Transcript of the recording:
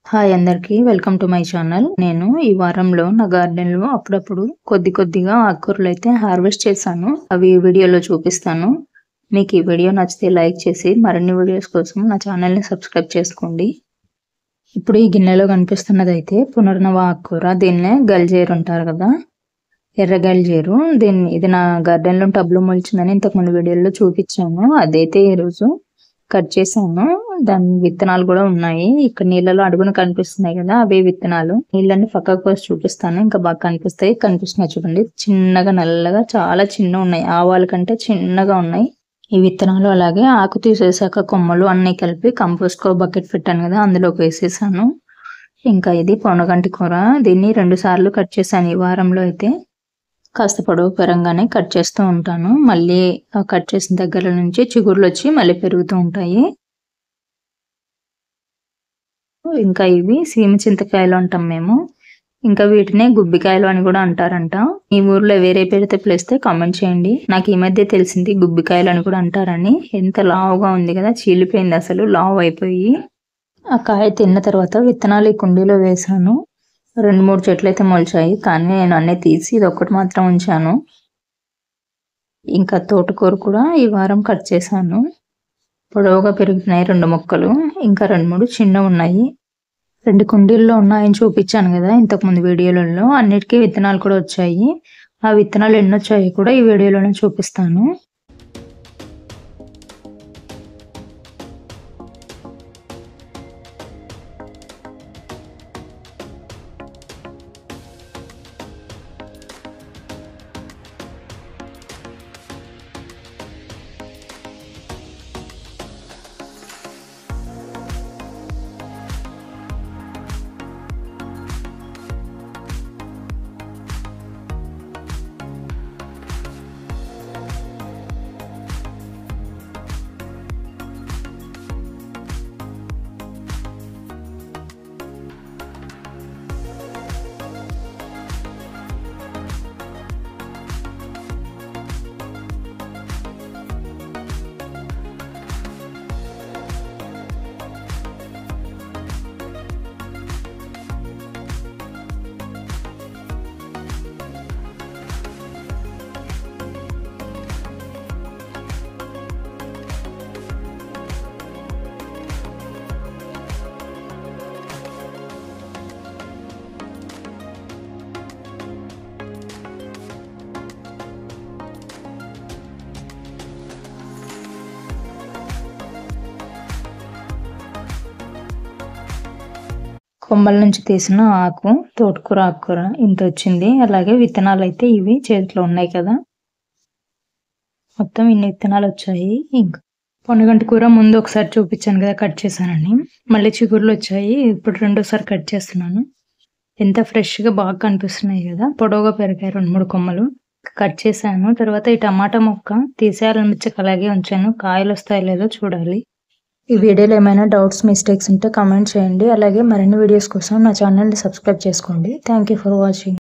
Hi అందరికీ welcome to my channel. నేను ఈ వారంలో నా గార్డెన్లో అప్పుడప్పుడు కొద్దిగా ఆకుకూరలు అయితే హార్వెస్ట్ చేశాను. అవి ఈ వీడియోలో చూపిస్తాను. మీకు ఈ వీడియో నచ్చితే లైక్ చేసి మరిన్ని వీడియోస్ కోసం నా ఛానల్ని సబ్స్క్రైబ్ చేసుకోండి. ఇప్పుడు ఈ గిన్నెలో కనిపిస్తున్నది అయితే పునర్నవ ఆకుకూర. దీన్నే గల్జేరు అంటారు కదా, ఎర్ర గల్జేరు. ఇది నా గార్డెన్లో టబ్లో మొలిచిందని ఇంతకుముందు వీడియోలో చూపించాను. అదైతే ఈరోజు కట్ చేశాను. దాని విత్తనాలు కూడా ఉన్నాయి. ఇక్కడ నీళ్ళలో అడుగున కనిపిస్తున్నాయి కదా, అవే విత్తనాలు. నీళ్ళని పక్కకు పోసి చూపిస్తాను, ఇంకా బాగా కనిపిస్తున్నాయి చూడండి. చిన్నగా నల్లగా చాలా చిన్న ఉన్నాయి, ఆవాల కంటే చిన్నగా ఉన్నాయి ఈ విత్తనాలు. అలాగే ఆకు తీసేసాక కొమ్మలు అన్ని కలిపి కంపోస్ట్ కో బకెట్ పెట్టాను కదా, అందులోకి వేసేసాను. ఇంకా ఇది పొనగంటి కూర. దీన్ని 2 సార్లు కట్ చేశాను ఈ వారంలో. అయితే కాస్త పొడవు పెరంగానే కట్ చేస్తూ ఉంటాను. మళ్ళీ కట్ చేసిన దగ్గర నుంచి చిగుర్లు వచ్చి మళ్ళీ పెరుగుతూ ఉంటాయి. ఇంకా ఇవి సీమ చింతకాయలు అంటాం మేము. ఇంకా వీటినే గుబ్బికాయలు అని కూడా అంటారంట. ఈ ఊర్లో వేరే పేరుతో పిలిస్తే కామెంట్ చేయండి. నాకు ఈ మధ్య తెలిసింది గుబ్బికాయలు అని కూడా అంటారని. ఎంత లావుగా ఉంది కదా, చీలిపోయింది అసలు, లావు అయిపోయి. ఆ కాయ తిన్న తర్వాత విత్తనాలు ఈ కుండీలో వేసాను. 2-3 చెట్లు అయితే మొలిచాయి, కానీ నేను అన్నీ తీసి ఇది ఒక్కటి మాత్రం ఉంచాను. ఇంకా తోటకూర కూడా ఈ వారం కట్ చేశాను. పొడవుగా పెరుగుతున్నాయి 2 మొక్కలు, ఇంకా 2-3 చిన్నవి ఉన్నాయి. 2 కుండీల్లో ఉన్నాయని చూపించాను కదా ఇంతకుముందు వీడియోలలో. అన్నిటికీ విత్తనాలు కూడా వచ్చాయి. ఆ విత్తనాలు ఎన్ని వచ్చాయి కూడా ఈ వీడియోలోనే చూపిస్తాను. కొమ్మల నుంచి తీసిన ఆకు తోటకూర ఆకుకూర ఇంత వచ్చింది. అలాగే విత్తనాలు అయితే ఇవి చేతిలో ఉన్నాయి కదా, మొత్తం ఇన్ని విత్తనాలు వచ్చాయి. ఇంకా పొనగంటి కూర ముందు ఒకసారి చూపించాను కదా కట్ చేశానని, మళ్ళీ చిగుర్లు వచ్చాయి. ఇప్పుడు 2వ సారి కట్ చేస్తున్నాను. ఎంత ఫ్రెష్గా బాగా కనిపిస్తున్నాయి కదా, పొడవుగా పెరిగాయి 2-3 కొమ్మలు. కట్ చేశాను. తర్వాత ఈ టమాటా మొక్క తీసేయాలనిపించక అలాగే ఉంచాను. కాయలు వస్తాయో లేదో చూడాలి. ఈ వీడియోలో ఏమైనా డౌట్స్ మిస్టేక్స్ ఉంటే కామెంట్ చేయండి. అలాగే మరిన్ని వీడియోస్ కోసం నా ఛానల్ని సబ్స్క్రైబ్ చేసుకోండి. Thank you for watching.